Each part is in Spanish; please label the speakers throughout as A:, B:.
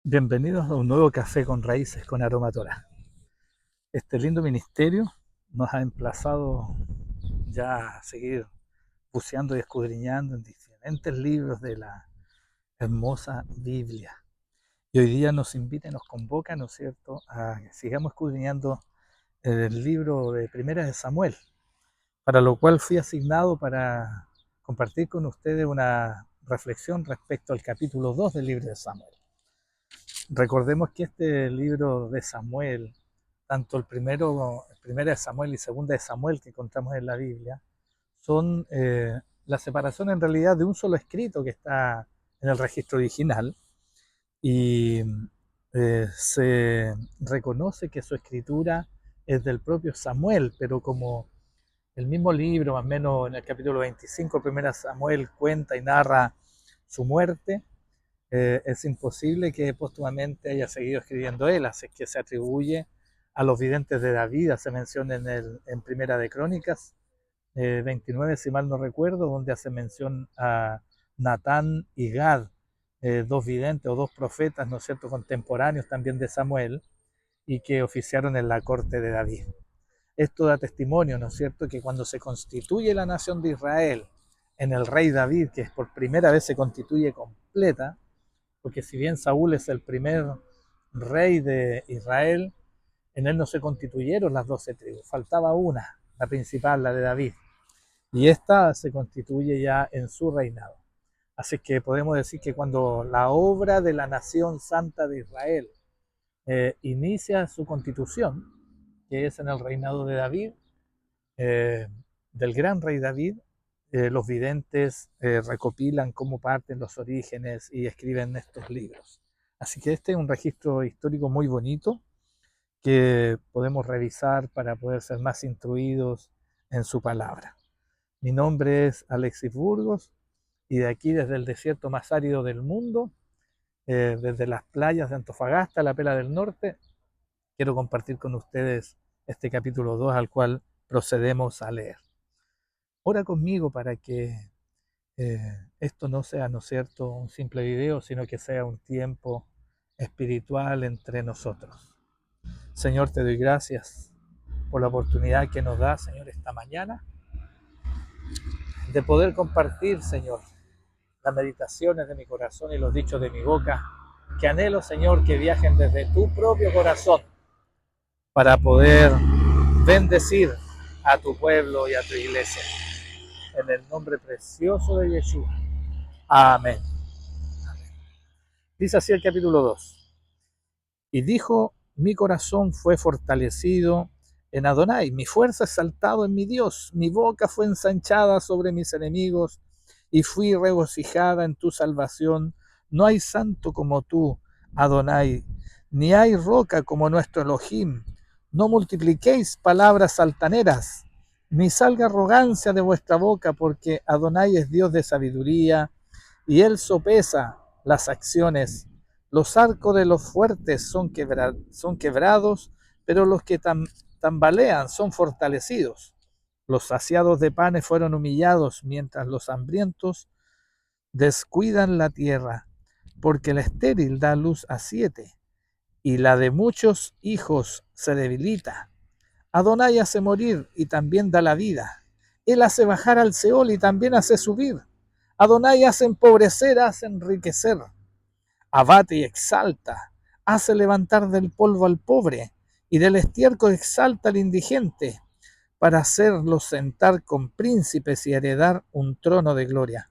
A: Bienvenidos a un nuevo Café con Raíces con Aroma Torá. Este lindo ministerio nos ha emplazado ya a seguir buceando y escudriñando en diferentes libros de la hermosa Biblia. Y hoy día nos invita y nos convoca, ¿no es cierto?, a que sigamos escudriñando el libro de Primera de Samuel, para lo cual fui asignado para compartir con ustedes una reflexión respecto al capítulo 2 del libro de Samuel. Recordemos que este libro de Samuel, tanto primera de Samuel y segunda de Samuel que encontramos en la Biblia, son la separación en realidad de un solo escrito que está en el registro original y se reconoce que su escritura es del propio Samuel, pero como el mismo libro, más o menos en el capítulo 25, primera Samuel cuenta y narra su muerte, es imposible que póstumamente haya seguido escribiendo él, así que se atribuye a los videntes de David, se menciona en Primera de Crónicas 29, si mal no recuerdo, donde hace mención a Natán y Gad, dos videntes o dos profetas, ¿no es cierto?, contemporáneos también de Samuel, y que oficiaron en la corte de David. Esto da testimonio, ¿no es cierto?, que cuando se constituye la nación de Israel en el rey David, que por primera vez se constituye completa, porque si bien Saúl es el primer rey de Israel, en él no se constituyeron las 12 tribus, faltaba una, la principal, la de David, y esta se constituye ya en su reinado. Así que podemos decir que cuando la obra de la nación santa de Israel inicia su constitución, que es en el reinado de David, eh, del gran rey David, los videntes recopilan cómo parten los orígenes y escriben estos libros. Así que este es un registro histórico muy bonito que podemos revisar para poder ser más instruidos en su palabra. Mi nombre es Alexis Burgos y de aquí desde el desierto más árido del mundo, desde las playas de Antofagasta, la Pela del Norte, quiero compartir con ustedes este capítulo 2 al cual procedemos a leer. Ora conmigo para que esto no sea, ¿no es cierto?, un simple video, sino que sea un tiempo espiritual entre nosotros. Señor, te doy gracias por la oportunidad que nos da, Señor, esta mañana, de poder compartir, Señor, las meditaciones de mi corazón y los dichos de mi boca, que anhelo, Señor, que viajen desde tu propio corazón para poder bendecir a tu pueblo y a tu iglesia. En el nombre precioso de Yeshua. Amén. Dice así el capítulo 2. Y dijo, mi corazón fue fortalecido en Adonai, mi fuerza exaltado en mi Dios, mi boca fue ensanchada sobre mis enemigos y fui regocijada en tu salvación. No hay santo como tú, Adonai, ni hay roca como nuestro Elohim. No multipliquéis palabras altaneras, ni salga arrogancia de vuestra boca, porque Adonai es Dios de sabiduría y él sopesa las acciones. Los arcos de los fuertes son quebrados, pero los que tambalean son fortalecidos. Los saciados de panes fueron humillados, mientras los hambrientos descuidan la tierra, porque la estéril da luz a 7, y la de muchos hijos se debilita. Adonai hace morir y también da la vida. Él hace bajar al Seol y también hace subir. Adonai hace empobrecer, hace enriquecer. Abate y exalta, hace levantar del polvo al pobre, y del estiércol exalta al indigente, para hacerlos sentar con príncipes y heredar un trono de gloria,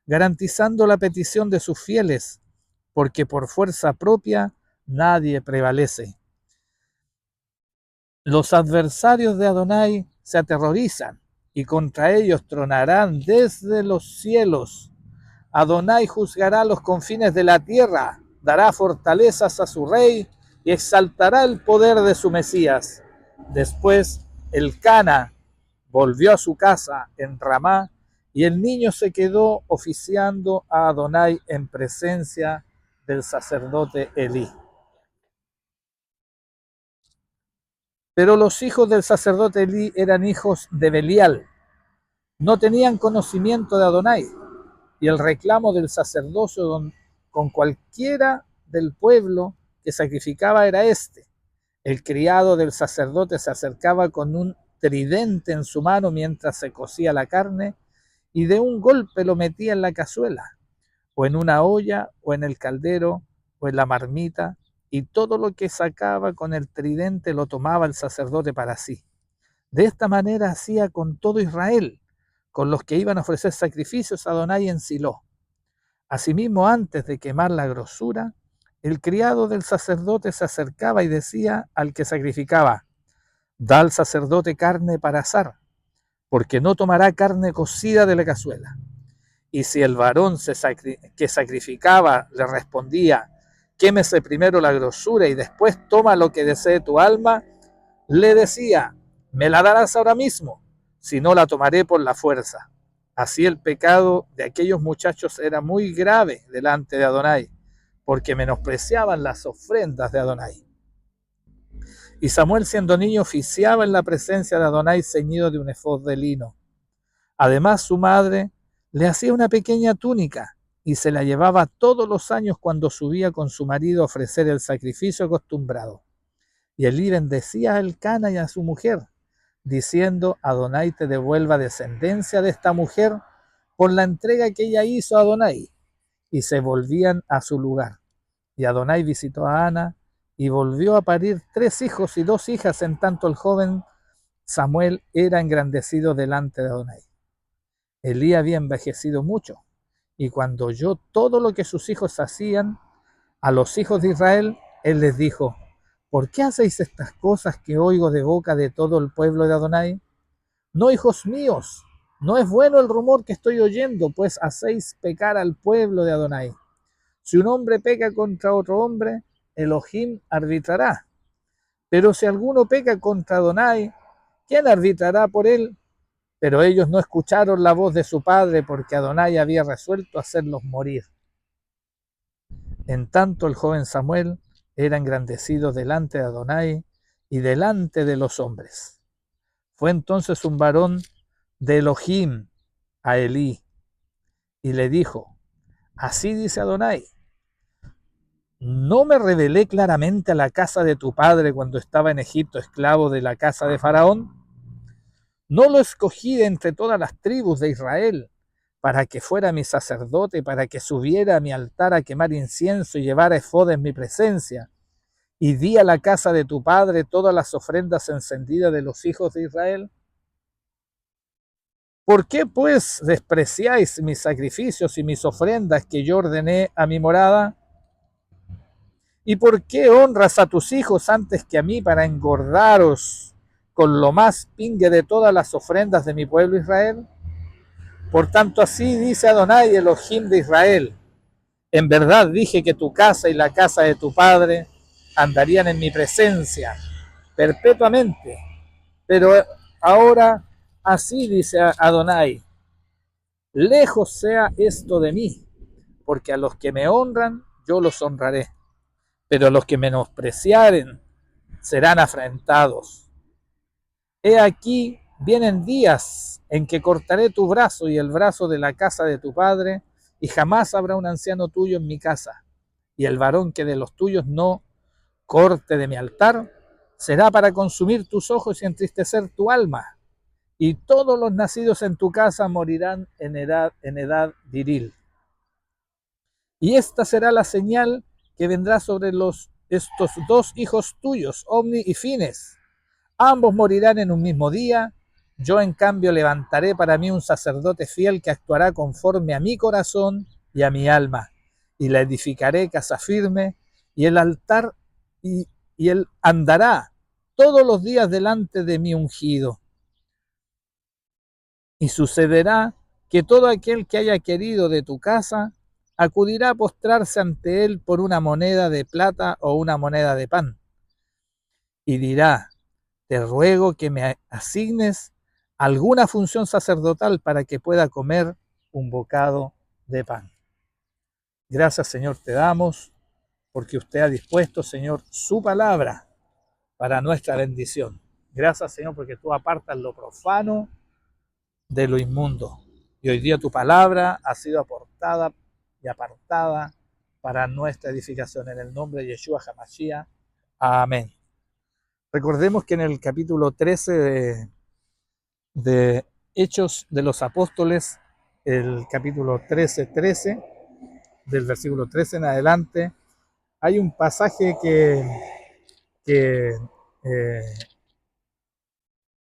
A: garantizando la petición de sus fieles, porque por fuerza propia nadie prevalece. Los adversarios de Adonai se aterrorizan, y contra ellos tronarán desde los cielos. Adonai juzgará los confines de la tierra, dará fortalezas a su rey y exaltará el poder de su Mesías. Después el Cana volvió a su casa en Ramá y el niño se quedó oficiando a Adonai en presencia del sacerdote Elí. Pero los hijos del sacerdote Elí eran hijos de Belial, no tenían conocimiento de Adonai, y el reclamo del sacerdocio con cualquiera del pueblo que sacrificaba era este. El criado del sacerdote se acercaba con un tridente en su mano mientras se cocía la carne y de un golpe lo metía en la cazuela, o en una olla, o en el caldero, o en la marmita, y todo lo que sacaba con el tridente lo tomaba el sacerdote para sí. De esta manera hacía con todo Israel, con los que iban a ofrecer sacrificios a Adonai en Silo. Asimismo, antes de quemar la grosura, el criado del sacerdote se acercaba y decía al que sacrificaba: da al sacerdote carne para asar, porque no tomará carne cocida de la cazuela. Y si el varón que sacrificaba le respondía: quémese primero la grosura y después toma lo que desee tu alma, le decía: me la darás ahora mismo, si no la tomaré por la fuerza. Así el pecado de aquellos muchachos era muy grave delante de Adonai, porque menospreciaban las ofrendas de Adonai. Y Samuel, siendo niño, oficiaba en la presencia de Adonai ceñido de un efod de lino. Además, su madre le hacía una pequeña túnica y se la llevaba todos los años cuando subía con su marido a ofrecer el sacrificio acostumbrado. Y Elí bendecía a Elcana y a su mujer, diciendo: Adonai te devuelva descendencia de esta mujer por la entrega que ella hizo a Adonai. Y se volvían a su lugar. Y Adonai visitó a Ana y volvió a parir 3 hijos y 2 hijas, en tanto el joven Samuel era engrandecido delante de Adonai. Elí había envejecido mucho, y cuando oyó todo lo que sus hijos hacían a los hijos de Israel, él les dijo: ¿por qué hacéis estas cosas que oigo de boca de todo el pueblo de Adonai? No, hijos míos, no es bueno el rumor que estoy oyendo, pues hacéis pecar al pueblo de Adonai. Si un hombre peca contra otro hombre, Elohim arbitrará. Pero si alguno peca contra Adonai, ¿quién arbitrará por él? Pero ellos no escucharon la voz de su padre, porque Adonai había resuelto hacerlos morir. En tanto el joven Samuel era engrandecido delante de Adonai y delante de los hombres. Fue entonces un varón de Elohim a Elí y le dijo: así dice Adonai: ¿no me revelé claramente a la casa de tu padre cuando estaba en Egipto esclavo de la casa de Faraón? ¿No lo escogí de entre todas las tribus de Israel para que fuera mi sacerdote, para que subiera a mi altar a quemar incienso y llevara efod en mi presencia? Y di a la casa de tu padre todas las ofrendas encendidas de los hijos de Israel. ¿Por qué pues despreciáis mis sacrificios y mis ofrendas que yo ordené a mi morada? ¿Y por qué honras a tus hijos antes que a mí para engordaros con lo más pingue de todas las ofrendas de mi pueblo Israel? Por tanto, así dice Adonai, Elohim de Israel: en verdad dije que tu casa y la casa de tu padre andarían en mi presencia perpetuamente. Pero ahora así dice Adonai: lejos sea esto de mí, porque a los que me honran yo los honraré, pero a los que menospreciaren serán afrentados. He aquí, vienen días en que cortaré tu brazo y el brazo de la casa de tu padre, y jamás habrá un anciano tuyo en mi casa, y el varón que de los tuyos no corte de mi altar será para consumir tus ojos y entristecer tu alma, y todos los nacidos en tu casa morirán en edad viril. Y esta será la señal que vendrá sobre estos 2 hijos tuyos, Omni y Fines. Ambos morirán en un mismo día. Yo, en cambio, levantaré para mí un sacerdote fiel que actuará conforme a mi corazón y a mi alma, y le edificaré casa firme, y el altar, y él andará todos los días delante de mi ungido. Y sucederá que todo aquel que haya querido de tu casa acudirá a postrarse ante él por una moneda de plata o una moneda de pan, y dirá: te ruego que me asignes alguna función sacerdotal para que pueda comer un bocado de pan. Gracias, Señor, te damos, porque usted ha dispuesto, Señor, su palabra para nuestra bendición. Gracias, Señor, porque tú apartas lo profano de lo inmundo. Y hoy día tu palabra ha sido aportada y apartada para nuestra edificación. En el nombre de Yeshua HaMashiach. Amén. Recordemos que en el capítulo 13 de Hechos de los Apóstoles, el capítulo 13, del versículo 13 en adelante, hay un pasaje que, eh,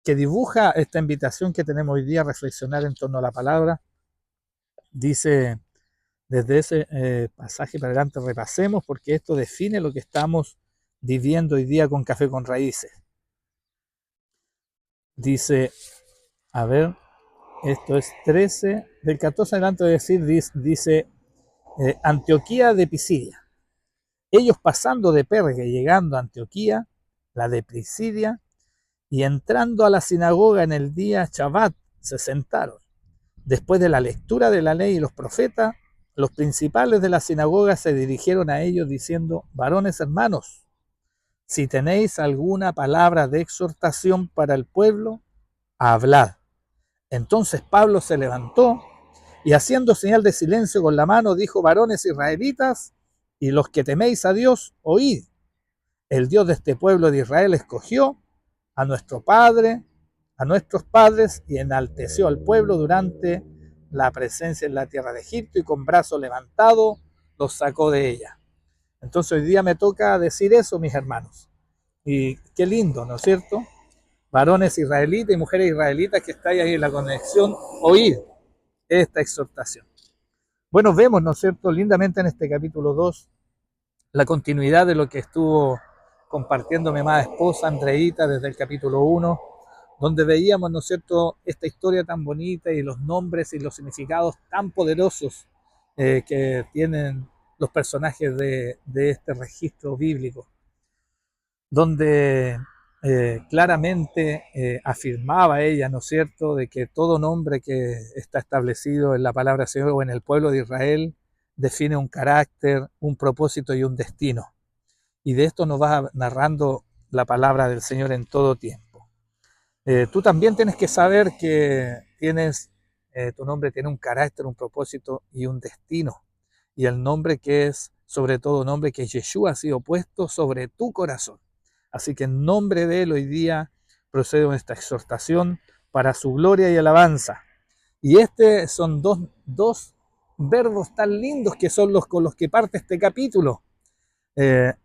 A: que dibuja esta invitación que tenemos hoy día a reflexionar en torno a la palabra. Dice, desde ese pasaje para adelante repasemos, porque esto define lo que estamos viviendo hoy día con Café con Raíces. Dice, a ver, esto es 13, del 14 adelante de decir, dice Antioquía de Pisidia. Ellos pasando de Perge, llegando a Antioquía, la de Pisidia, y entrando a la sinagoga en el día Shabbat, se sentaron. Después de la lectura de la ley y los profetas, los principales de la sinagoga se dirigieron a ellos diciendo, varones hermanos, si tenéis alguna palabra de exhortación para el pueblo, hablad. Entonces Pablo se levantó y haciendo señal de silencio con la mano, dijo, varones israelitas, y los que teméis a Dios, oíd. El Dios de este pueblo de Israel escogió a nuestros padres y enalteció al pueblo durante la presencia en la tierra de Egipto y con brazo levantado los sacó de ella. Entonces hoy día me toca decir eso, mis hermanos. Y qué lindo, ¿no es cierto? Varones israelitas y mujeres israelitas que estáis ahí en la conexión, oíd esta exhortación. Bueno, vemos, ¿no es cierto?, lindamente en este capítulo 2, la continuidad de lo que estuvo compartiendo mi amada esposa Andreita desde el capítulo 1, donde veíamos, ¿no es cierto?, esta historia tan bonita y los nombres y los significados tan poderosos que tienen los personajes de este registro bíblico, donde claramente afirmaba ella, ¿no es cierto?, de que todo nombre que está establecido en la palabra del Señor o en el pueblo de Israel define un carácter, un propósito y un destino. Y de esto nos va narrando la palabra del Señor en todo tiempo. Tú también tienes que saber que tu nombre tiene un carácter, un propósito y un destino. Y el nombre que es, sobre todo nombre que Yeshua ha sido puesto sobre tu corazón. Así que en nombre de él hoy día procedo en esta exhortación para su gloria y alabanza. Y son dos verbos tan lindos que son los con los que parte este capítulo.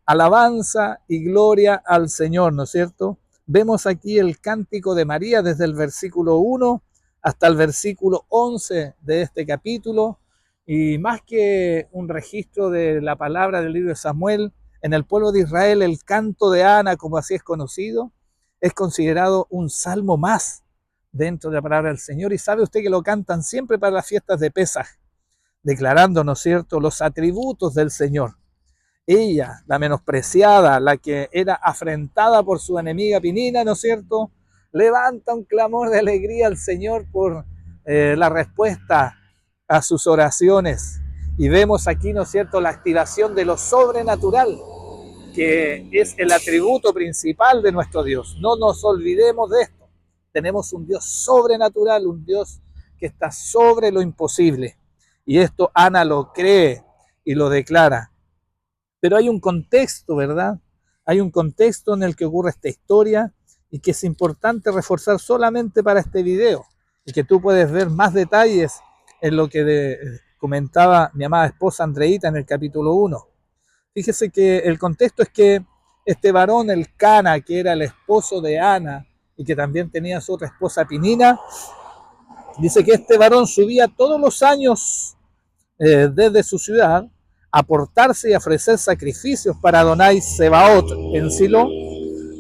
A: Alabanza y gloria al Señor, ¿no es cierto? Vemos aquí el cántico de María desde el versículo 1 hasta el versículo 11 de este capítulo, y más que un registro de la palabra del libro de Samuel, en el pueblo de Israel el canto de Ana, como así es conocido, es considerado un salmo más dentro de la palabra del Señor, y sabe usted que lo cantan siempre para las fiestas de Pesaj, declarando, ¿no es cierto?, los atributos del Señor. Ella, la menospreciada, la que era afrentada por su enemiga Pinina, ¿no es cierto?, levanta un clamor de alegría al Señor por la respuesta a sus oraciones. Y vemos aquí, ¿no es cierto?, la activación de lo sobrenatural, que es el atributo principal de nuestro Dios. No nos olvidemos de esto. Tenemos un Dios sobrenatural, un Dios que está sobre lo imposible. Y esto Ana lo cree y lo declara. Pero hay un contexto, ¿verdad? Hay un contexto en el que ocurre esta historia y que es importante reforzar solamente para este video, y que tú puedes ver más detalles en lo que comentaba mi amada esposa Andreita en el capítulo 1. Fíjese que el contexto es que este varón, el Cana, que era el esposo de Ana y que también tenía su otra esposa Pinina, dice que este varón subía todos los años desde su ciudad aportarse y ofrecer sacrificios para Adonai Sebaot en Silo,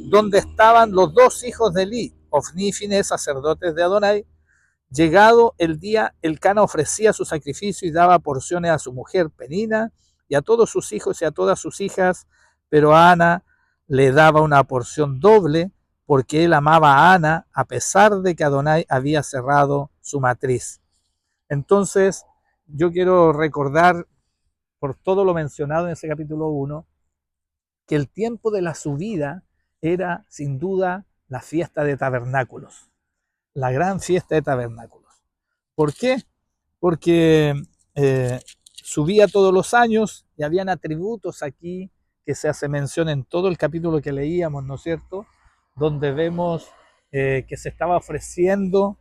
A: donde estaban los dos hijos de Eli, Ofni y Finés, sacerdotes de Adonai. Llegado el día, el Cana ofrecía su sacrificio y daba porciones a su mujer Penina y a todos sus hijos y a todas sus hijas, pero a Ana le daba una porción doble porque él amaba a Ana a pesar de que Adonai había cerrado su matriz. Entonces, yo quiero recordar, por todo lo mencionado en ese capítulo 1, que el tiempo de la subida era sin duda la fiesta de tabernáculos, la gran fiesta de tabernáculos. ¿Por qué? Porque subía todos los años y habían atributos aquí que se hace mención en todo el capítulo que leíamos, ¿no es cierto? Donde vemos que se estaba ofreciendo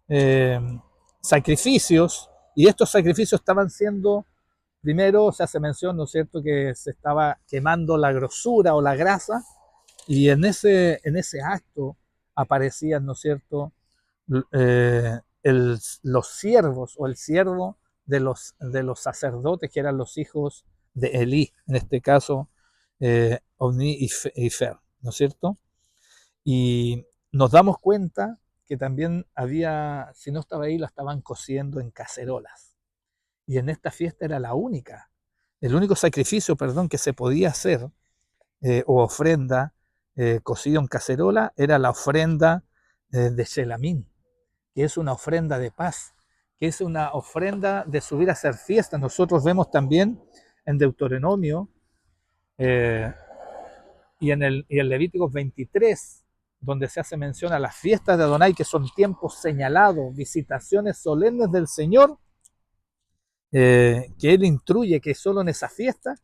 A: eh, sacrificios y estos sacrificios estaban siendo, primero se hace mención, ¿no es cierto?, que se estaba quemando la grosura o la grasa y en ese acto aparecían, ¿no es cierto?, los siervos o el siervo de los sacerdotes que eran los hijos de Elí, en este caso Ovni y Fer, ¿no es cierto? Y nos damos cuenta que también había, si no estaba ahí, la estaban cociendo en cacerolas. Y en esta fiesta era el único sacrificio, perdón, que se podía hacer o ofrenda cocido en cacerola era la ofrenda de Shelamín, que es una ofrenda de paz, que es una ofrenda de subir a hacer fiesta. Nosotros vemos también en Deuteronomio eh, y en Levíticos 23, donde se hace mención a las fiestas de Adonai, que son tiempos señalados, visitaciones solemnes del Señor, que Él instruye que solo en esa fiesta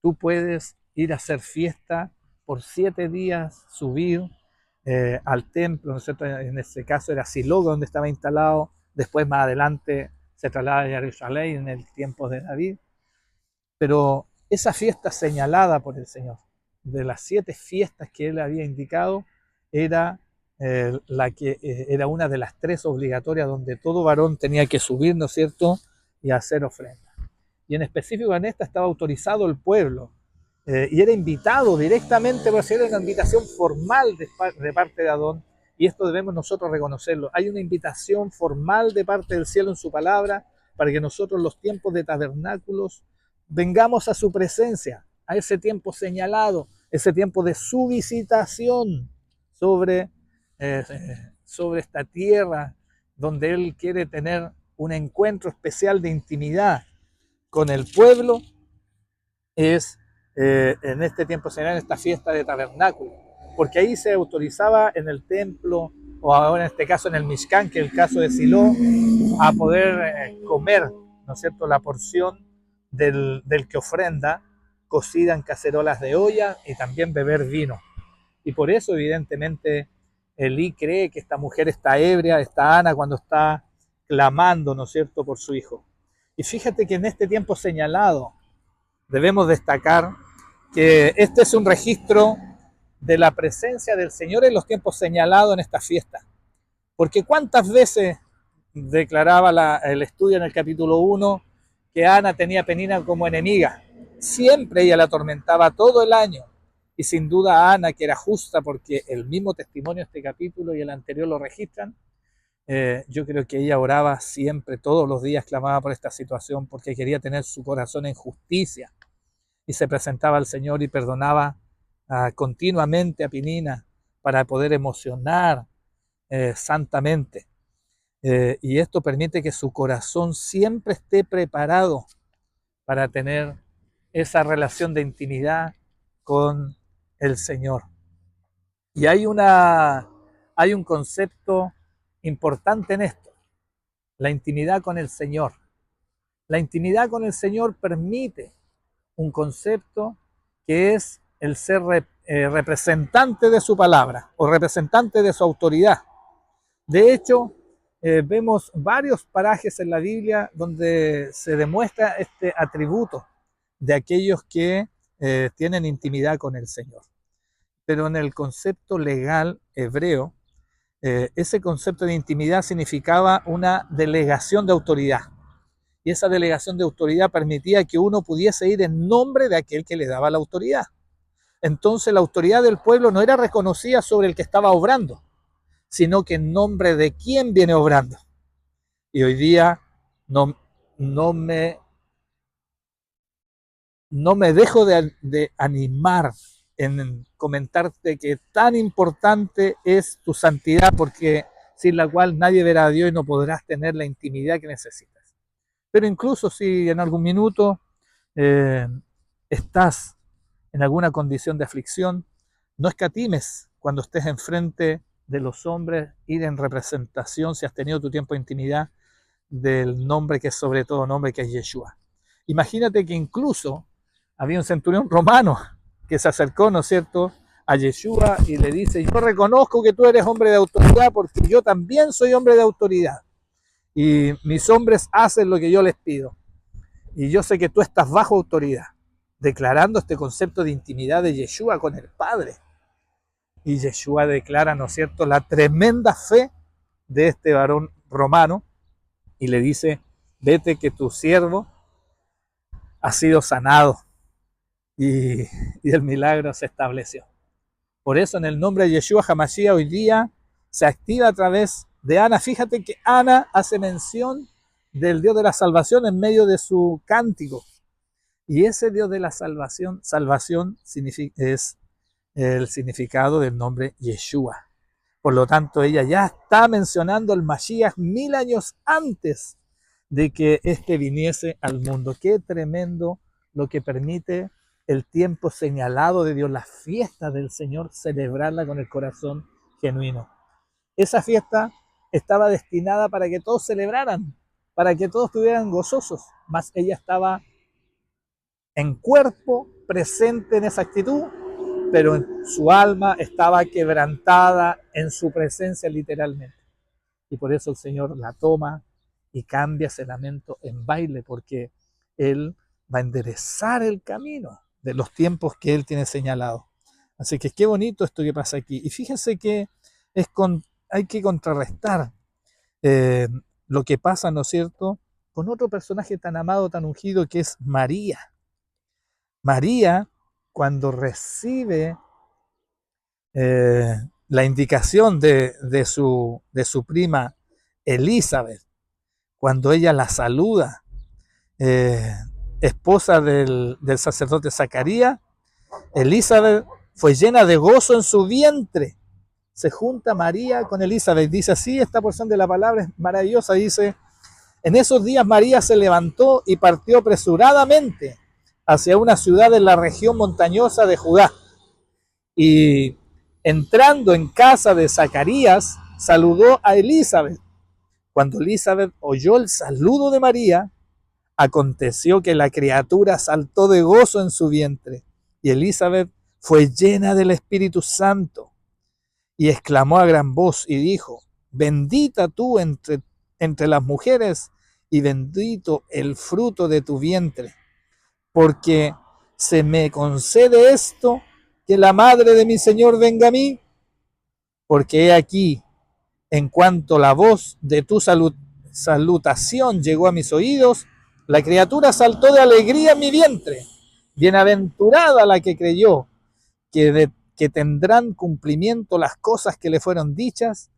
A: tú puedes ir a hacer fiesta por 7 días, subir al templo, ¿no es cierto? En ese caso era Silo, donde estaba instalado, después más adelante se traslada a Jerusalén en el tiempo de David, pero esa fiesta señalada por el Señor, de las 7 fiestas que Él había indicado, era era una de las 3 obligatorias donde todo varón tenía que subir, ¿no es cierto?, y hacer ofrenda. Y en específico en esta estaba autorizado el pueblo y era invitado directamente, por decirlo, una invitación formal de parte de Adón, y esto debemos nosotros reconocerlo. Hay una invitación formal de parte del cielo en su palabra para que nosotros los tiempos de tabernáculos vengamos a su presencia, a ese tiempo señalado, ese tiempo de su visitación sobre, sobre esta tierra donde Él quiere tener un encuentro especial de intimidad con el pueblo, es en este tiempo señalado, en esta fiesta de tabernáculo, porque ahí se autorizaba en el templo, o ahora en este caso en el Mishkan, que es el caso de Silo, a poder comer, ¿no es cierto?, la porción del que ofrenda, cocida en cacerolas de olla, y también beber vino. Y por eso, evidentemente, Elí cree que esta mujer está ebria, está Ana, cuando está clamando, ¿no es cierto?, por su hijo. Y fíjate que en este tiempo señalado, debemos destacar que este es un registro de la presencia del Señor en los tiempos señalados en esta fiesta. Porque cuántas veces declaraba el estudio en el capítulo 1 que Ana tenía a Penina como enemiga. Siempre ella la atormentaba todo el año. Y sin duda Ana, que era justa, porque el mismo testimonio de este capítulo y el anterior lo registran, yo creo que ella oraba siempre, todos los días clamaba por esta situación, porque quería tener su corazón en justicia. Y se presentaba al Señor y perdonaba continuamente a Penina para poder emocionar santamente. Y esto permite que su corazón siempre esté preparado para tener esa relación de intimidad con el Señor. Y hay un concepto importante en esto, la intimidad con el Señor. La intimidad con el Señor permite un concepto que es el ser representante de su palabra o representante de su autoridad. De hecho, vemos varios parajes en la Biblia donde se demuestra este atributo de aquellos que tienen intimidad con el Señor. Pero en el concepto legal hebreo, ese concepto de intimidad significaba una delegación de autoridad. Y esa delegación de autoridad permitía que uno pudiese ir en nombre de aquel que le daba la autoridad. Entonces la autoridad del pueblo no era reconocida sobre el que estaba obrando, sino que en nombre de quién viene obrando. Y hoy día no, no, me, no me dejo de animar en comentarte que tan importante es tu santidad, porque sin la cual nadie verá a Dios y no podrás tener la intimidad que necesitas. Pero incluso si en algún minuto eh, estás en alguna condición de aflicción, no escatimes cuando estés enfrente de los hombres, ir en representación, si has tenido tu tiempo de intimidad, del nombre que es sobre todo nombre, que es Yeshua. Imagínate que incluso había un centurión romano que se acercó, ¿no es cierto?, a Yeshua y le dice, yo reconozco que tú eres hombre de autoridad porque yo también soy hombre de autoridad y mis hombres hacen lo que yo les pido. Y yo sé que tú estás bajo autoridad, declarando este concepto de intimidad de Yeshua con el Padre. Y Yeshua declara, ¿no es cierto?, la tremenda fe de este varón romano y le dice, vete que tu siervo ha sido sanado. Y el milagro se estableció. Por eso en el nombre de Yeshua HaMashiach hoy día se activa a través de Ana. Fíjate que Ana hace mención del Dios de la salvación en medio de su cántico. Y ese Dios de la salvación es el significado del nombre Yeshua. Por lo tanto, ella ya está mencionando el Mashiach 1000 años antes de que éste viniese al mundo. Qué tremendo lo que permite el tiempo señalado de Dios, la fiesta del Señor, celebrarla con el corazón genuino. Esa fiesta estaba destinada para que todos celebraran, para que todos estuvieran gozosos, mas ella estaba en cuerpo presente en esa actitud, pero su alma estaba quebrantada en su presencia literalmente. Y por eso el Señor la toma y cambia ese lamento en baile, porque Él va a enderezar el camino de los tiempos que Él tiene señalado. Así que qué bonito esto que pasa aquí. Y fíjense que hay que contrarrestar lo que pasa, ¿no es cierto?, con otro personaje tan amado, tan ungido, que es María. María, cuando recibe la indicación de su prima Elizabeth, cuando ella la saluda, esposa del sacerdote Zacarías, Elizabeth fue llena de gozo en su vientre. Se junta María con Elizabeth. Dice así, esta porción de la palabra es maravillosa. Dice, en esos días María se levantó y partió apresuradamente hacia una ciudad en la región montañosa de Judá. Y entrando en casa de Zacarías, saludó a Elizabeth. Cuando Elizabeth oyó el saludo de María, aconteció que la criatura saltó de gozo en su vientre, y Elizabeth fue llena del Espíritu Santo, y exclamó a gran voz y dijo, bendita tú entre las mujeres, y bendito el fruto de tu vientre, porque se me concede esto, que la madre de mi Señor venga a mí, porque he aquí, en cuanto la voz de tu salutación llegó a mis oídos, la criatura saltó de alegría en mi vientre. Bienaventurada la que creyó que tendrán cumplimiento las cosas que le fueron dichas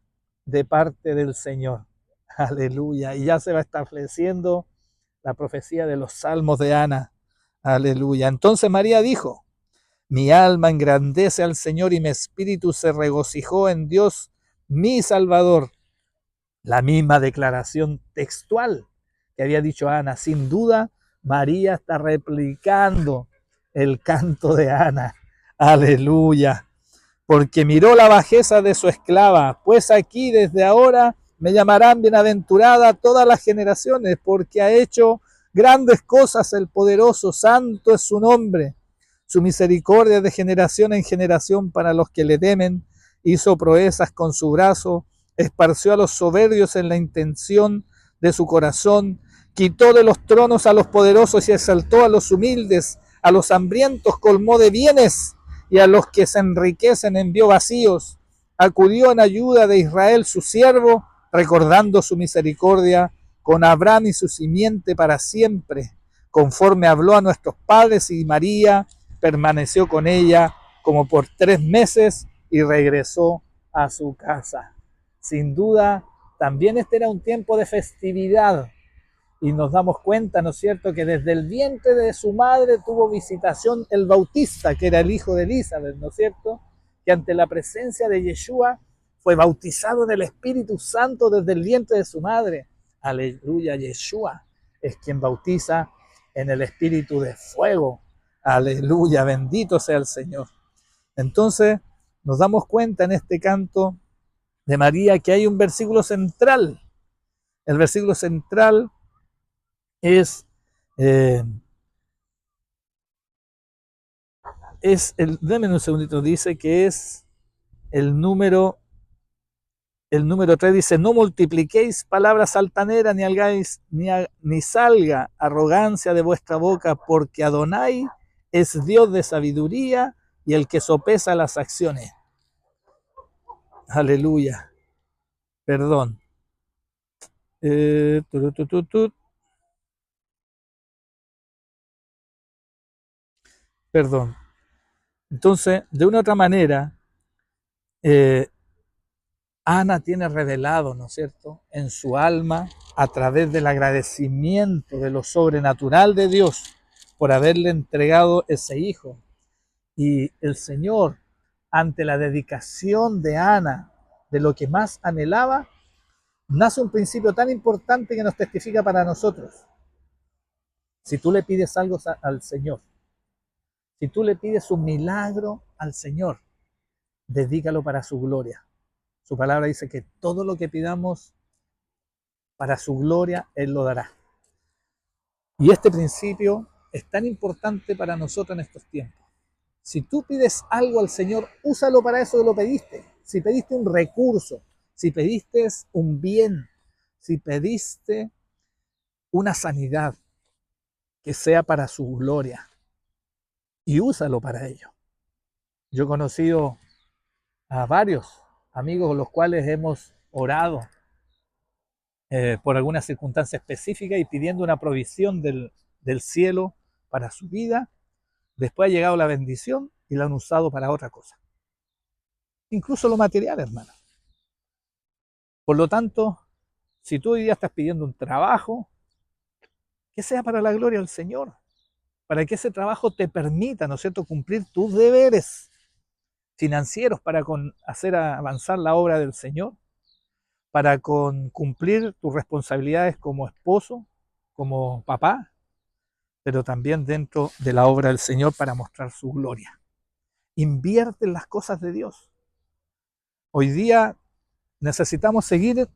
A: de parte del Señor. Aleluya. Y ya se va estableciendo la profecía de los salmos de Ana. Aleluya. Entonces María dijo, mi alma engrandece al Señor y mi espíritu se regocijó en Dios, mi Salvador. La misma declaración textual que había dicho Ana. Sin duda, María está replicando el canto de Ana. Aleluya. Porque miró la bajeza de su esclava, pues aquí desde ahora me llamarán bienaventurada todas las generaciones, porque ha hecho grandes cosas el poderoso, santo es su nombre. Su misericordia de generación en generación para los que le temen, hizo proezas con su brazo, esparció a los soberbios en la intención de su corazón, quitó de los tronos a los poderosos y exaltó a los humildes, a los hambrientos colmó de bienes y a los que se enriquecen envió vacíos. Acudió en ayuda de Israel su siervo, recordando su misericordia con Abraham y su simiente para siempre, conforme habló a nuestros padres, y María permaneció con ella como por 3 meses y regresó a su casa. Sin duda, también este era un tiempo de festividad y nos damos cuenta, ¿no es cierto?, que desde el vientre de su madre tuvo visitación el Bautista, que era el hijo de Elizabeth, ¿no es cierto?, que ante la presencia de Yeshua fue bautizado en el Espíritu Santo desde el vientre de su madre. Aleluya, Yeshua es quien bautiza en el Espíritu de fuego. Aleluya, bendito sea el Señor. Entonces nos damos cuenta en este canto de María que hay un versículo central. El versículo central es Eh, Deme un segundito, dice que es el número, el número 3 dice, no multipliquéis palabras altaneras ni hagáis, ni salga arrogancia de vuestra boca, porque Adonai es Dios de sabiduría y el que sopesa las acciones. Aleluya. Perdón. Tu, tu, tu, tu, perdón. Entonces, de una u otra manera, eh, Ana tiene revelado, ¿no es cierto?, en su alma, a través del agradecimiento de lo sobrenatural de Dios por haberle entregado ese hijo. Y el Señor, ante la dedicación de Ana, de lo que más anhelaba, nace un principio tan importante que nos testifica para nosotros. Si tú le pides algo al Señor, si tú le pides un milagro al Señor, dedícalo para su gloria. Su palabra dice que todo lo que pidamos para su gloria, Él lo dará. Y este principio es tan importante para nosotros en estos tiempos. Si tú pides algo al Señor, úsalo para eso que lo pediste. Si pediste un recurso, si pediste un bien, si pediste una sanidad, que sea para su gloria. Y úsalo para ello. Yo he conocido a varios amigos con los cuales hemos orado por alguna circunstancia específica y pidiendo una provisión del cielo para su vida. Después ha llegado la bendición y la han usado para otra cosa. Incluso lo material, hermano. Por lo tanto, si tú hoy día estás pidiendo un trabajo, que sea para la gloria del Señor, para que ese trabajo te permita, ¿no es cierto?, cumplir tus deberes financieros para hacer avanzar la obra del Señor, para cumplir tus responsabilidades como esposo, como papá, pero también dentro de la obra del Señor para mostrar su gloria. Invierte en las cosas de Dios. Hoy día necesitamos seguir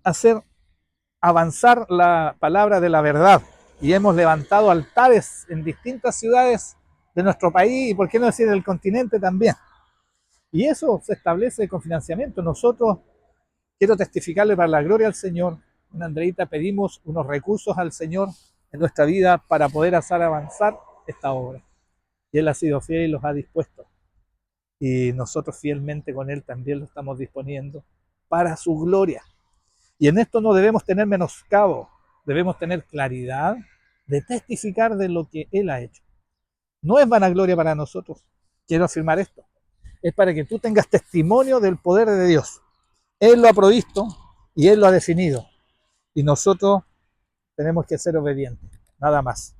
A: avanzar la palabra de la verdad y hemos levantado altares en distintas ciudades de nuestro país y por qué no decir del continente también. Y eso se establece con financiamiento. Nosotros, quiero testificarle para la gloria al Señor, una Andreita, pedimos unos recursos al Señor en nuestra vida para poder hacer avanzar esta obra. Y Él ha sido fiel y los ha dispuesto. Y nosotros fielmente con Él también lo estamos disponiendo para su gloria. Y en esto no debemos tener menoscabo, debemos tener claridad de testificar de lo que Él ha hecho. No es vanagloria para nosotros, quiero afirmar esto. Es para que tú tengas testimonio del poder de Dios. Él lo ha provisto y Él lo ha definido. Y nosotros tenemos que ser obedientes, nada más.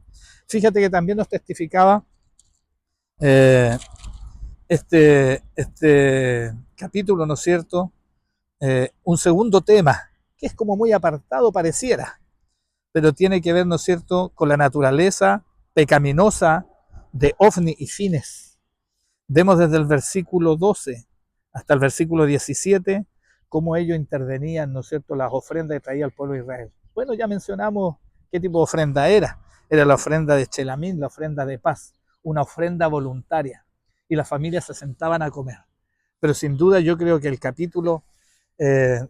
A: Fíjate que también nos testificaba eh, este capítulo, ¿no es cierto? Un segundo tema, que es como muy apartado pareciera, pero tiene que ver, ¿no es cierto?, con la naturaleza pecaminosa de Ofni y Fines. Vemos desde el versículo 12 hasta el versículo 17 cómo ellos intervenían, ¿no es cierto?, las ofrendas que traía el pueblo de Israel. Bueno, ya mencionamos qué tipo de ofrenda era. Era la ofrenda de Chelamín, la ofrenda de paz, una ofrenda voluntaria. Y las familias se sentaban a comer. Pero sin duda yo creo que el capítulo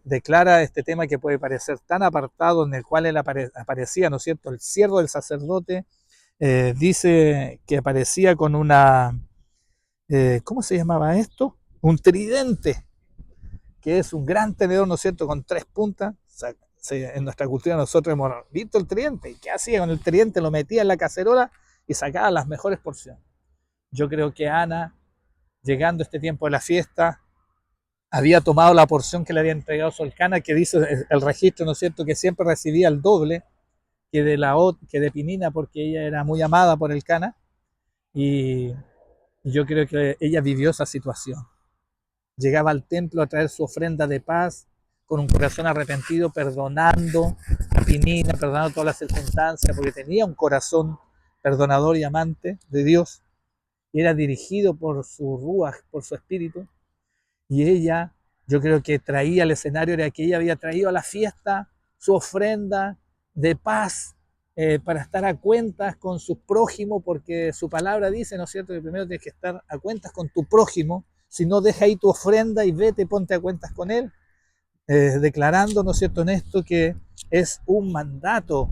A: declara este tema que puede parecer tan apartado, en el cual él aparecía, ¿no es cierto?, el siervo del sacerdote, dice que aparecía con una, ¿cómo se llamaba esto? Un tridente, que es un gran tenedor, ¿no es cierto?, con tres puntas. O sea, en nuestra cultura nosotros hemos visto el tridente. ¿Y qué hacía con el tridente? Lo metía en la cacerola y sacaba las mejores porciones. Yo creo que Ana, llegando este tiempo de la fiesta, había tomado la porción que le había entregado su Elcana, que dice el registro, ¿no es cierto?, que siempre recibía el doble que de Pinina, porque ella era muy amada por Elcana, y yo creo que ella vivió esa situación. Llegaba al templo a traer su ofrenda de paz, con un corazón arrepentido, perdonando a Pinina, perdonando todas las circunstancias, porque tenía un corazón perdonador y amante de Dios, y era dirigido por su ruaj, por su espíritu. Y ella, yo creo que traía al escenario, era que ella había traído a la fiesta su ofrenda de paz para estar a cuentas con su prójimo, porque su palabra dice, ¿no es cierto?, que primero tienes que estar a cuentas con tu prójimo, si no deja ahí tu ofrenda y vete, ponte a cuentas con él, declarando, ¿no es cierto?, en esto que es un mandato,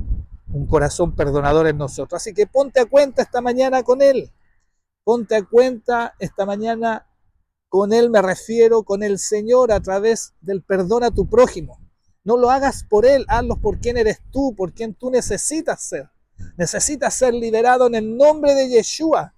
A: un corazón perdonador en nosotros. Así que ponte a cuenta esta mañana con él, ponte a cuenta esta mañana con él, me refiero con el Señor a través del perdón a tu prójimo. No lo hagas por él, hazlo por quien eres tú, por quien tú necesitas ser. Necesitas ser liberado en el nombre de Yeshua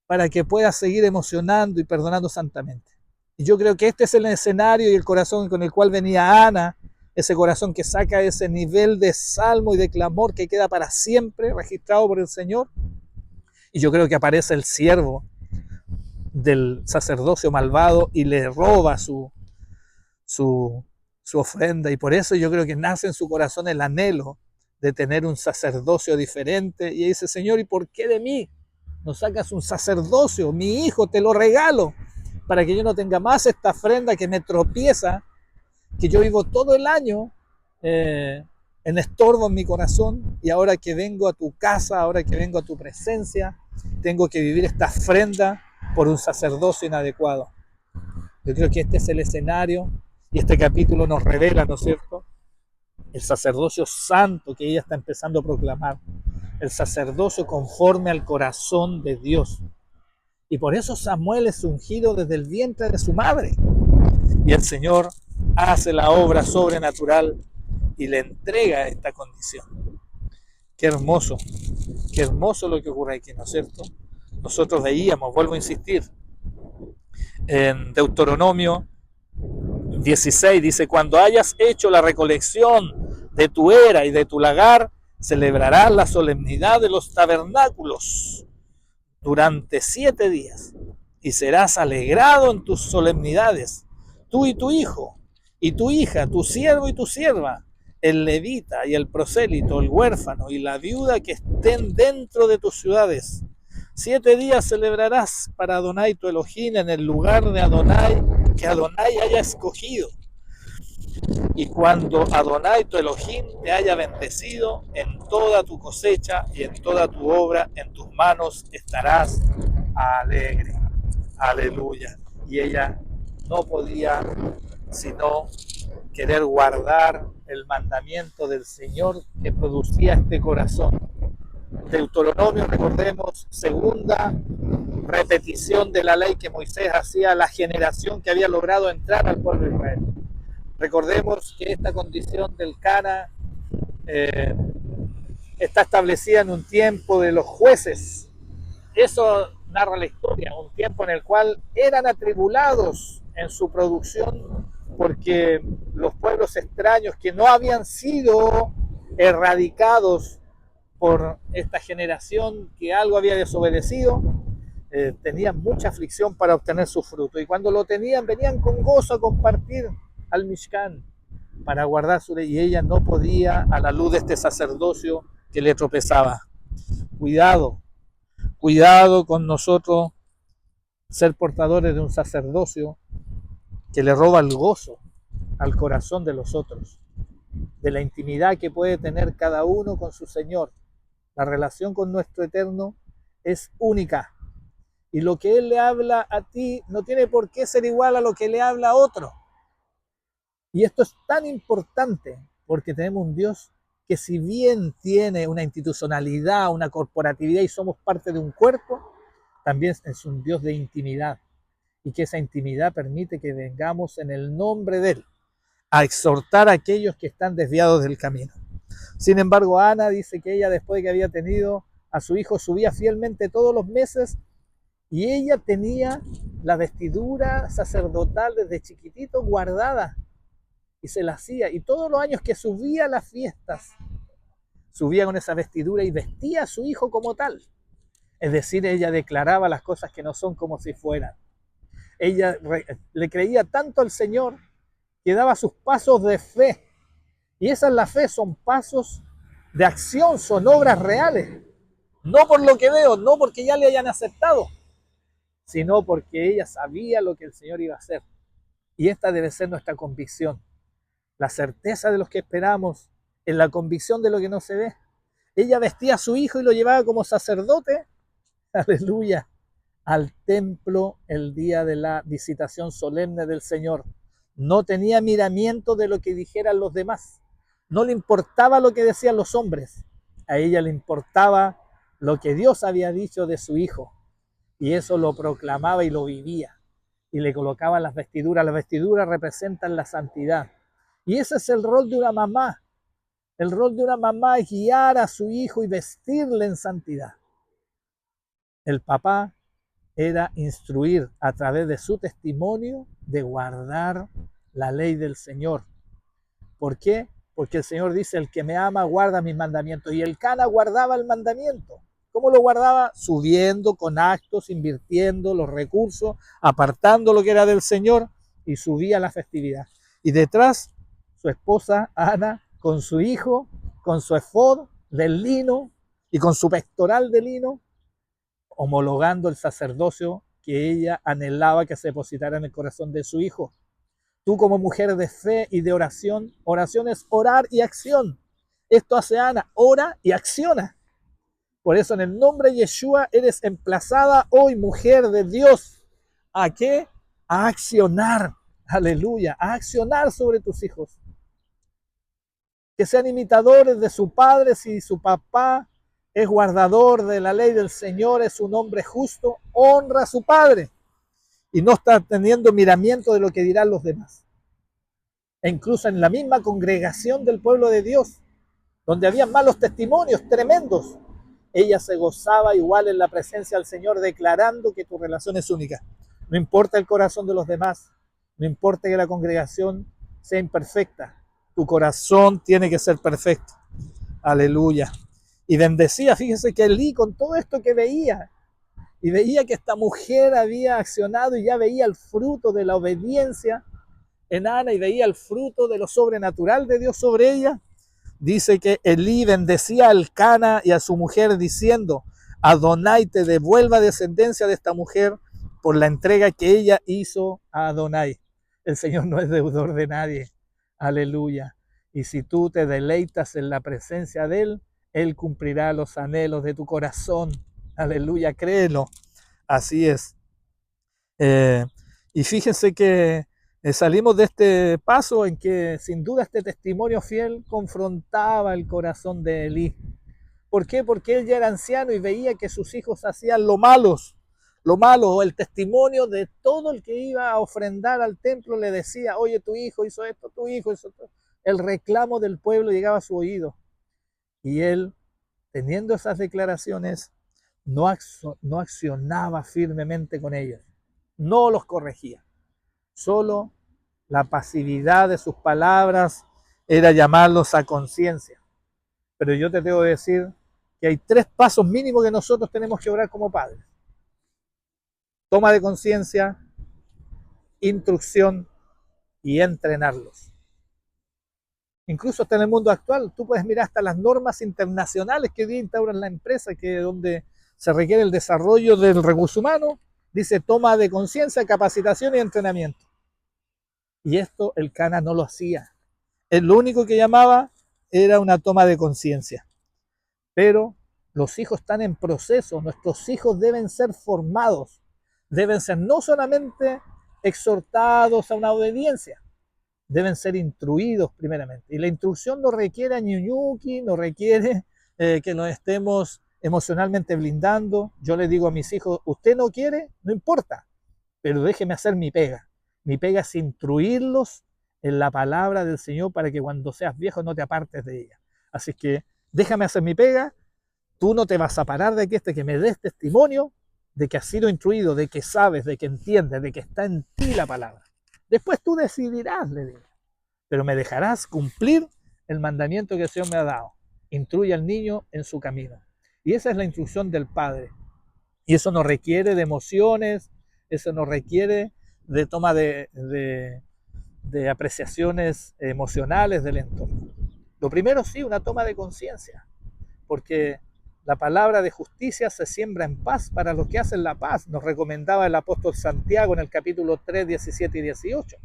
A: para que puedas seguir emocionando y perdonando santamente. Y yo creo que este es el escenario y el corazón con el cual venía Ana, ese corazón que saca ese nivel de salmo y de clamor que queda para siempre registrado por el Señor. Y yo creo que aparece el siervo del sacerdocio malvado y le roba su, su ofrenda. Y por eso yo creo que nace en su corazón el anhelo de tener un sacerdocio diferente. Y dice, Señor, ¿y por qué de mí no sacas un sacerdocio? Mi hijo, te lo regalo, para que yo no tenga más esta ofrenda que me tropieza, que yo vivo todo el año en estorbo en mi corazón, y ahora que vengo a tu casa, ahora que vengo a tu presencia, tengo que vivir esta ofrenda por un sacerdocio inadecuado. Yo creo que este es el escenario, y este capítulo nos revela, ¿no es cierto?, el sacerdocio santo que ella está empezando a proclamar, el sacerdocio conforme al corazón de Dios. Y por eso Samuel es ungido desde el vientre de su madre. Y el Señor hace la obra sobrenatural y le entrega esta condición. Qué hermoso lo que ocurre aquí, ¿no es cierto? Nosotros veíamos, vuelvo a insistir, en Deuteronomio 16 dice, cuando hayas hecho la recolección de tu era y de tu lagar, celebrarás la solemnidad de los tabernáculos durante 7 días y serás alegrado en tus solemnidades, tú y tu hijo, y tu hija, tu siervo y tu sierva, el levita y el prosélito, el huérfano y la viuda que estén dentro de tus ciudades. 7 días celebrarás para Adonai tu Elohim en el lugar de Adonai que Adonai haya escogido. Y cuando Adonai tu Elohim te haya bendecido en toda tu cosecha y en toda tu obra, en tus manos estarás alegre. Aleluya. Y ella no podía sino querer guardar el mandamiento del Señor que producía este corazón. Deuteronomio, recordemos, segunda repetición de la ley que Moisés hacía a la generación que había logrado entrar al pueblo de Israel. Recordemos que esta condición del Cana está establecida en un tiempo de los jueces. Eso narra la historia, un tiempo en el cual eran atribulados en su producción porque los pueblos extraños que no habían sido erradicados por esta generación que algo había desobedecido, tenían mucha aflicción para obtener su fruto. Y cuando lo tenían, venían con gozo a compartir al Mishkan para guardar su ley. Y ella no podía a la luz de este sacerdocio que le tropezaba. Cuidado, cuidado con nosotros ser portadores de un sacerdocio que le roba el gozo al corazón de los otros, de la intimidad que puede tener cada uno con su Señor. La relación con nuestro Eterno es única. Y lo que Él le habla a ti no tiene por qué ser igual a lo que le habla a otro. Y esto es tan importante porque tenemos un Dios que, si bien tiene una institucionalidad, una corporatividad y somos parte de un cuerpo, también es un Dios de intimidad. Y que esa intimidad permite que vengamos en el nombre de Él a exhortar a aquellos que están desviados del camino. Sin embargo, Ana dice que ella, después de que había tenido a su hijo, subía fielmente todos los meses, y ella tenía la vestidura sacerdotal desde chiquitito guardada y se la hacía. Y todos los años que subía a las fiestas, subía con esa vestidura y vestía a su hijo como tal. Es decir, ella declaraba las cosas que no son como si fueran. Ella le creía tanto al Señor que daba sus pasos de fe. Y esa es la fe, son pasos de acción, son obras reales. No por lo que veo, no porque ya le hayan aceptado, sino porque ella sabía lo que el Señor iba a hacer. Y esta debe ser nuestra convicción. La certeza de los que esperamos en la convicción de lo que no se ve. Ella vestía a su hijo y lo llevaba como sacerdote, aleluya, al templo el día de la visitación solemne del Señor. No tenía miramiento de lo que dijeran los demás. No le importaba lo que decían los hombres. A ella le importaba lo que Dios había dicho de su hijo. Y eso lo proclamaba y lo vivía. Y le colocaba las vestiduras. Las vestiduras representan la santidad. Y ese es el rol de una mamá. El rol de una mamá es guiar a su hijo y vestirle en santidad. El papá era instruir a través de su testimonio de guardar la ley del Señor. ¿Por qué? Porque el Señor dice, el que me ama guarda mis mandamientos. Y el Cana guardaba el mandamiento. ¿Cómo lo guardaba? Subiendo con actos, invirtiendo los recursos, apartando lo que era del Señor y subía a la festividad. Y detrás, su esposa Ana, con su hijo, con su efod del lino y con su pectoral de lino, homologando el sacerdocio que ella anhelaba que se depositara en el corazón de su hijo. Tú como mujer de fe y de oración, oración es orar y acción. Esto hace Ana, ora y acciona. Por eso en el nombre de Yeshua eres emplazada hoy, mujer de Dios. ¿A qué? A accionar. Aleluya. A accionar sobre tus hijos. Que sean imitadores de su padre. Si su papá es guardador de la ley del Señor, es un hombre justo, honra a su padre. Y no está teniendo miramiento de lo que dirán los demás. E incluso en la misma congregación del pueblo de Dios, donde había malos testimonios tremendos, ella se gozaba igual en la presencia del Señor, declarando que tu relación es única. No importa el corazón de los demás, no importa que la congregación sea imperfecta, tu corazón tiene que ser perfecto. Aleluya. Y bendecía, fíjense que Elí, con todo esto que veía, y veía que esta mujer había accionado y ya veía el fruto de la obediencia en Ana y veía el fruto de lo sobrenatural de Dios sobre ella. Dice que Elí bendecía al Cana y a su mujer diciendo, Adonai te devuelva descendencia de esta mujer por la entrega que ella hizo a Adonai. El Señor no es deudor de nadie. Aleluya. Y si tú te deleitas en la presencia de Él, Él cumplirá los anhelos de tu corazón. Aleluya, créelo. Así es. Y fíjense que salimos de este paso en que sin duda este testimonio fiel confrontaba el corazón de Elí. ¿Por qué? Porque él ya era anciano y veía que sus hijos hacían lo malo, o el testimonio de todo el que iba a ofrendar al templo le decía, oye, tu hijo hizo esto, tu hijo hizo esto. El reclamo del pueblo llegaba a su oído. Y él, teniendo esas declaraciones, no accionaba firmemente con ellos, no los corregía. Solo la pasividad de sus palabras era llamarlos a conciencia. Pero yo te tengo que decir que hay 3 pasos mínimos que nosotros tenemos que orar como padres. Toma de conciencia, instrucción y entrenarlos. Incluso hasta en el mundo actual, tú puedes mirar hasta las normas internacionales que hoy día instauran la empresa, que donde se requiere el desarrollo del recurso humano, dice toma de conciencia, capacitación y entrenamiento. Y esto el Cana no lo hacía. Él lo único que llamaba era una toma de conciencia. Pero los hijos están en proceso, nuestros hijos deben ser formados, deben ser no solamente exhortados a una obediencia, deben ser instruidos primeramente. Y la instrucción no requiere ñuñuki, no requiere que nos estemos emocionalmente blindando. Yo le digo a mis hijos, usted no quiere, no importa, pero déjeme hacer mi pega. Mi pega es instruirlos en la palabra del Señor para que cuando seas viejo no te apartes de ella. Así que déjame hacer mi pega, tú no te vas a parar de aquí hasta que me des testimonio de que has sido instruido, de que sabes, de que entiendes, de que está en ti la palabra. Después tú decidirás, le digo, pero me dejarás cumplir el mandamiento que el Señor me ha dado. Instruye al niño en su camino. Y esa es la instrucción del Padre. Y eso no requiere de emociones, eso no requiere de toma de apreciaciones emocionales del entorno. Lo primero sí, una toma de conciencia, porque la palabra de justicia se siembra en paz para los que hacen la paz, nos recomendaba el apóstol Santiago en el capítulo 3, 17 y 18.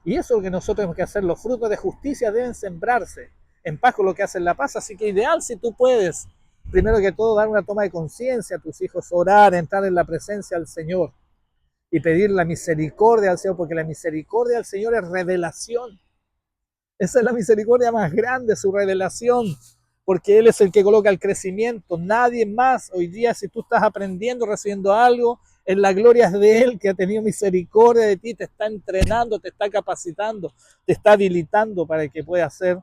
A: Y eso es lo que nosotros tenemos que hacer, los frutos de justicia deben sembrarse en paz con lo que hacen la paz. Así que ideal si tú puedes, primero que todo, dar una toma de conciencia a tus hijos, orar, entrar en la presencia del Señor y pedir la misericordia al Señor, porque la misericordia del Señor es revelación. Esa es la misericordia más grande, su revelación, porque Él es el que coloca el crecimiento. Nadie más hoy día, si tú estás aprendiendo, recibiendo algo, en la gloria es de Él, que ha tenido misericordia de ti, te está entrenando, te está capacitando, te está habilitando para que puedas ser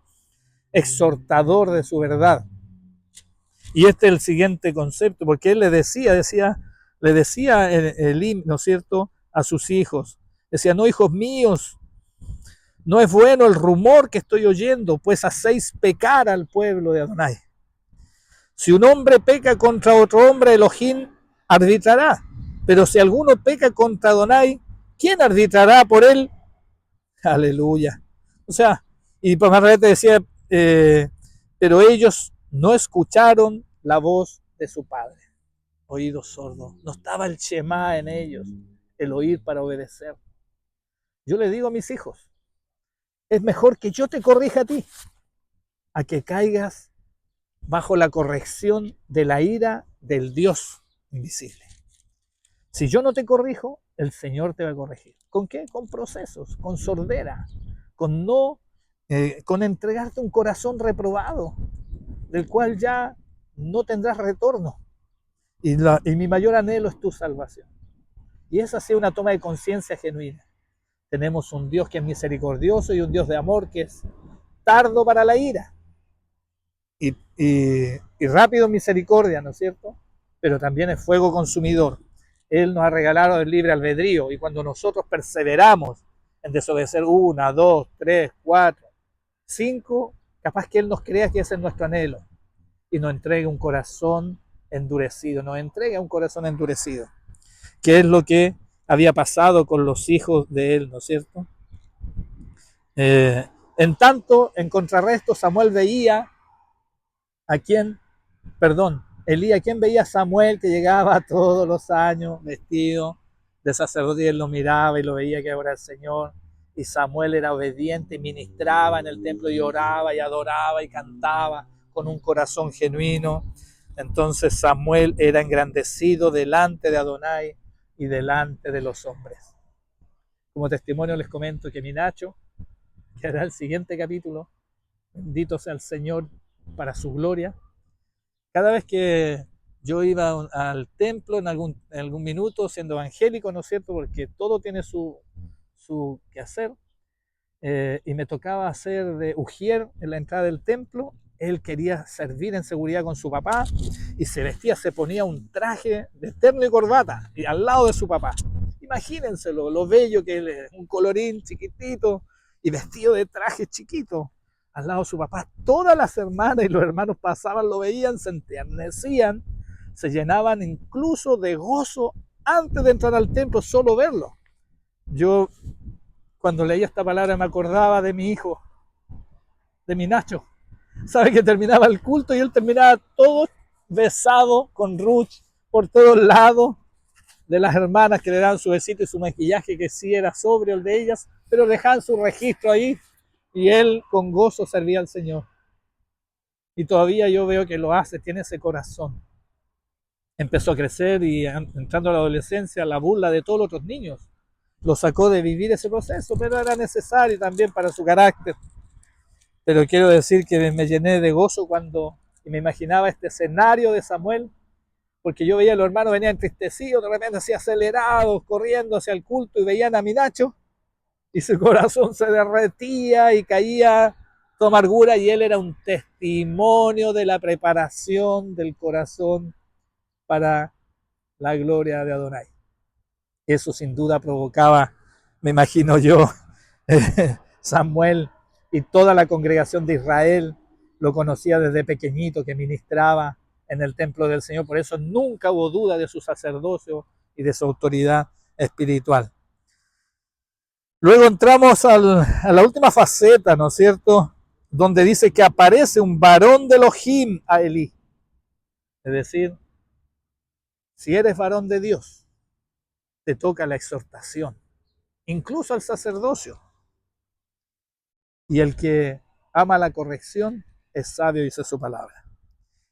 A: exhortador de su verdad. Y este es el siguiente concepto, porque Él le decía el himno, ¿no es cierto?, a sus hijos. Decía, no, hijos míos, no es bueno el rumor que estoy oyendo, pues hacéis pecar al pueblo de Adonai. Si un hombre peca contra otro hombre, Elohim arbitrará. Pero si alguno peca contra Adonai, ¿quién arbitrará por él? Aleluya. O sea, y pues más adelante decía, pero ellos no escucharon la voz de su padre. Oídos sordos. No estaba el Shema en ellos, el oír para obedecer. Yo le digo a mis hijos, es mejor que yo te corrija a ti, a que caigas bajo la corrección de la ira del Dios invisible. Si yo no te corrijo, el Señor te va a corregir. ¿Con qué? Con procesos, con sordera, con con entregarte un corazón reprobado, del cual ya no tendrás retorno. Y mi mayor anhelo es tu salvación. Y esa ha sido una toma de conciencia genuina. Tenemos un Dios que es misericordioso y un Dios de amor que es tardo para la ira y rápido en misericordia, ¿no es cierto? Pero también es fuego consumidor. Él nos ha regalado el libre albedrío y cuando nosotros perseveramos en desobedecer 1, 2, 3, 4, 5, capaz que Él nos crea que ese es nuestro anhelo y nos entregue un corazón endurecido, que es lo que había pasado con los hijos de Él, ¿no es cierto? En tanto, en contrarresto, Elí, a quien veía a Samuel que llegaba todos los años vestido de sacerdote y él lo miraba y lo veía que era el Señor. Y Samuel era obediente y ministraba en el templo y oraba y adoraba y cantaba con un corazón genuino. Entonces Samuel era engrandecido delante de Adonai y delante de los hombres. Como testimonio les comento que mi Nacho, que hará el siguiente capítulo, bendito sea el Señor para su gloria, cada vez que yo iba al templo en algún minuto, siendo evangélico, ¿no es cierto? Porque todo tiene su quehacer, y me tocaba hacer de ujier en la entrada del templo. Él quería servir en seguridad con su papá y se ponía un traje de terno y corbata y al lado de su papá. Imagínenselo, lo bello que él es, un colorín chiquitito y vestido de traje chiquito al lado de su papá. Todas las hermanas y los hermanos pasaban, lo veían, se enternecían, se llenaban incluso de gozo antes de entrar al templo, solo verlo. Yo, cuando leía esta palabra, me acordaba de mi hijo, de mi Nacho. Sabe que terminaba el culto y él terminaba todo besado con Ruth por todos lados, de las hermanas que le daban su besito y su maquillaje, que sí era sobrio el de ellas, pero dejaban su registro ahí y él con gozo servía al Señor. Y todavía yo veo que lo hace, tiene ese corazón. Empezó a crecer y entrando a la adolescencia, la burla de todos los otros niños lo sacó de vivir ese proceso, pero era necesario también para su carácter. Pero quiero decir que me llené de gozo cuando me imaginaba este escenario de Samuel, porque yo veía a los hermanos venían entristecidos, de repente así acelerados, corriendo hacia el culto y veían a mi Nacho y su corazón se derretía y caía toda amargura y él era un testimonio de la preparación del corazón para la gloria de Adonai. Eso sin duda provocaba, me imagino yo, Samuel y toda la congregación de Israel lo conocía desde pequeñito, que ministraba en el templo del Señor. Por eso nunca hubo duda de su sacerdocio y de su autoridad espiritual. Luego entramos a la última faceta, ¿no es cierto?, donde dice que aparece un varón de Elohim a Elí. Es decir, si eres varón de Dios, te toca la exhortación, incluso al sacerdocio. Y el que ama la corrección es sabio, dice su palabra.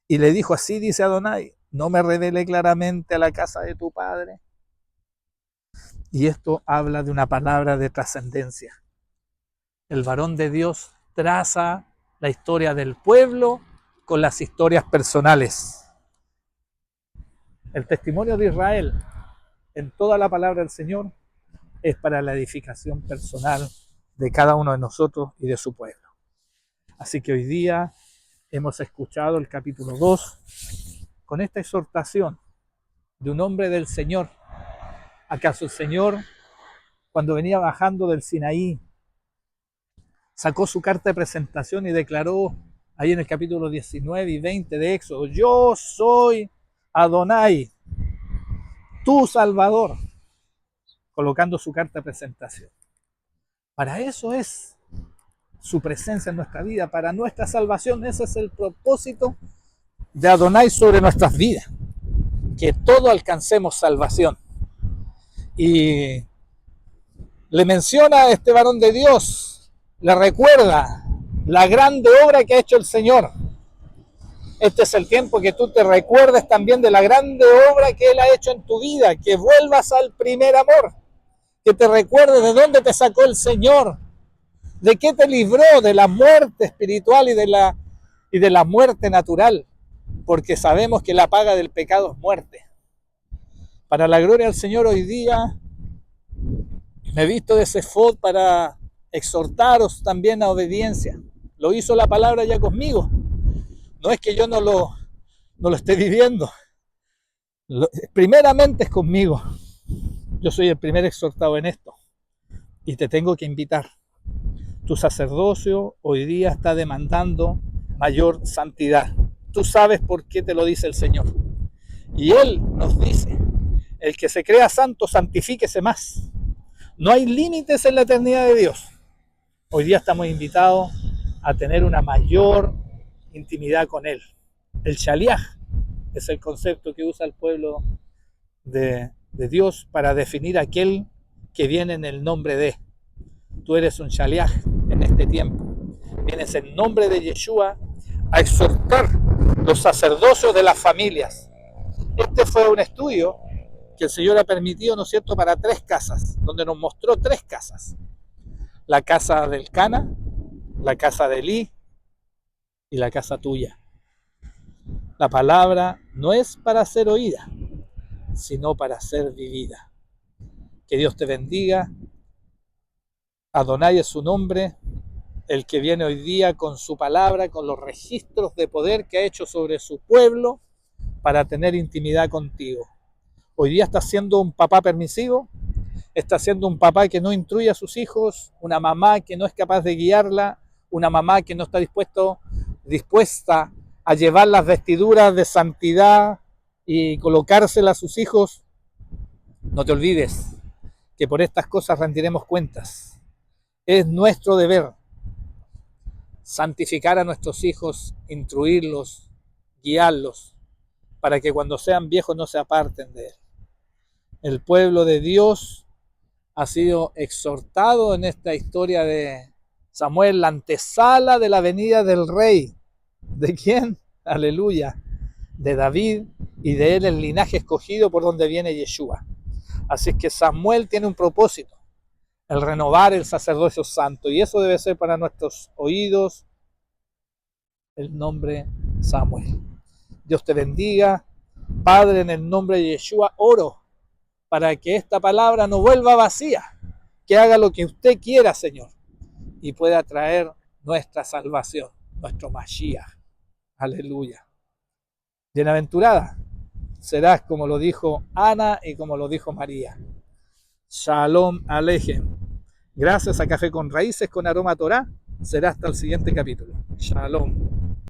A: Y le dijo, así dice Adonai, no me revele claramente a la casa de tu padre. Y esto habla de una palabra de trascendencia. El varón de Dios traza la historia del pueblo con las historias personales. El testimonio de Israel en toda la palabra del Señor es para la edificación personal de cada uno de nosotros y de su pueblo. Así que hoy día hemos escuchado el capítulo 2 con esta exhortación de un hombre del Señor. ¿Acaso el Señor, cuando venía bajando del Sinaí, sacó su carta de presentación y declaró ahí en el capítulo 19 y 20 de Éxodo, yo soy Adonai, tu Salvador, colocando su carta de presentación? Para eso es su presencia en nuestra vida, para nuestra salvación. Ese es el propósito de Adonai sobre nuestras vidas, que todos alcancemos salvación. Y le menciona a este varón de Dios, le recuerda la grande obra que ha hecho el Señor. Este es el tiempo que tú te recuerdes también de la grande obra que Él ha hecho en tu vida, que vuelvas al primer amor, que te recuerdes de dónde te sacó el Señor, de qué te libró de la muerte espiritual y de la muerte natural, porque sabemos que la paga del pecado es muerte. Para la gloria del Señor, hoy día me he visto de ese efod para exhortaros también a obediencia. Lo hizo la palabra ya conmigo. No es que yo no lo esté viviendo. Primeramente es conmigo. Yo soy el primer exhortado en esto. Y te tengo que invitar. Tu sacerdocio hoy día está demandando mayor santidad. Tú sabes por qué te lo dice el Señor. Y Él nos dice, el que se crea santo, santifíquese más. No hay límites en la eternidad de Dios. Hoy día estamos invitados a tener una mayor intimidad con Él. El shaliach es el concepto que usa el pueblo de Dios para definir a aquel que viene en el nombre de. Tú eres un shaliach en este tiempo. Vienes en nombre de Yeshua a exhortar los sacerdocios de las familias. Este fue un estudio que el Señor ha permitido, ¿no es cierto?, para 3 casas, donde nos mostró 3 casas. La casa del Cana, la casa de Elí y la casa tuya. La palabra no es para ser oída, sino para ser vivida. Que Dios te bendiga. Adonai es su nombre, el que viene hoy día con su palabra, con los registros de poder que ha hecho sobre su pueblo para tener intimidad contigo. Hoy día está siendo un papá permisivo, está siendo un papá que no instruye a sus hijos, una mamá que no es capaz de guiarla, una mamá que no está dispuesta a llevar las vestiduras de santidad y colocárselas a sus hijos. No te olvides que por estas cosas rendiremos cuentas. Es nuestro deber santificar a nuestros hijos, instruirlos, guiarlos, para que cuando sean viejos no se aparten de él. El pueblo de Dios ha sido exhortado en esta historia de Samuel, la antesala de la venida del rey. ¿De quién? Aleluya. De David, y de él el linaje escogido por donde viene Yeshua. Así que Samuel tiene un propósito, el renovar el sacerdocio santo, y eso debe ser para nuestros oídos el nombre Samuel. Dios te bendiga. Padre, en el nombre de Yeshua oro para que esta palabra no vuelva vacía, que haga lo que usted quiera, Señor, y pueda traer nuestra salvación, nuestro Mashiach. Aleluya. Bienaventurada serás como lo dijo Ana y como lo dijo María. Shalom Alejem. Gracias a Café con Raíces con Aroma Torá. Será hasta el siguiente capítulo. Shalom.